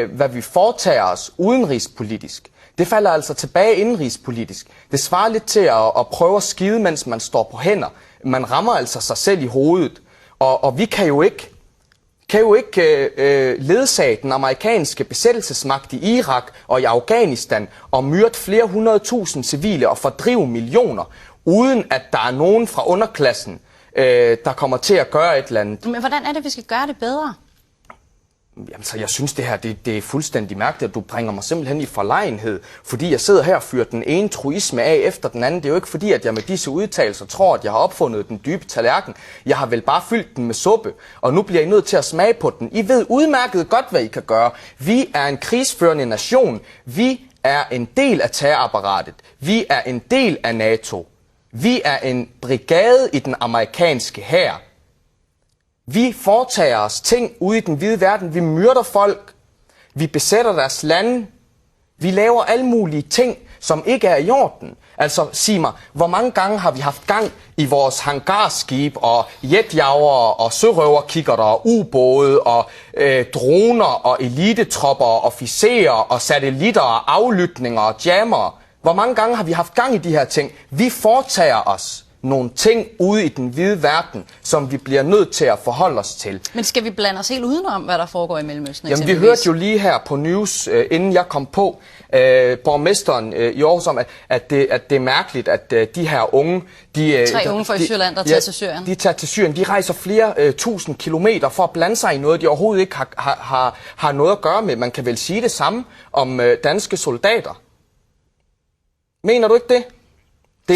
Hvad vi foretager os udenrigspolitisk, det falder altså tilbage indrigspolitisk. Det svarer lidt til at prøve at skide, mens man står på hænder. Man rammer altså sig selv i hovedet. Og vi kan jo ikke ledsage den amerikanske besættelsesmagt i Irak og i Afghanistan og myrde flere 100.000 civile og fordrive millioner, uden at der er nogen fra underklassen, der kommer til at gøre et eller andet. Men hvordan er det, vi skal gøre det bedre? Jamen, så jeg synes, det her det er fuldstændig mærkeligt, at du bringer mig simpelthen i forlegenhed, fordi jeg sidder her og fyrer den ene truisme af efter den anden. Det er jo ikke fordi, at jeg med disse udtalelser tror, at jeg har opfundet den dybe tallerken. Jeg har vel bare fyldt den med suppe, og nu bliver I nødt til at smage på den. I ved udmærket godt, hvad I kan gøre. Vi er en krigsførende nation. Vi er en del af terrorapparatet. Vi er en del af NATO. Vi er en brigade i den amerikanske hær. Vi foretager os ting ude i den hvide verden. Vi myrder folk. Vi besætter deres lande. Vi laver alle mulige ting, som ikke er i orden. Altså, sig mig, hvor mange gange har vi haft gang i vores hangarskib og jetjagere og sørøverkikkerter og ubåde og droner og elitetropper og officerer og satellitter og aflytninger og jammere? Hvor mange gange har vi haft gang i de her ting? Vi foretager os nogle ting ude i den hvide verden, som vi bliver nødt til at forholde os til. Men skal vi blande os helt udenom, hvad der foregår i Mellemøsten? Jamen, vi hørte jo lige her på News, inden jeg kom på, borgmesteren i Aarhus om, at det er mærkeligt, at de her unge... Tre unge fra Syrland, der tager til Syrien. De tager til Syrien. De rejser flere tusind kilometer for at blande sig i noget, de overhovedet ikke har noget at gøre med. Man kan vel sige det samme om danske soldater. Mener du ikke det?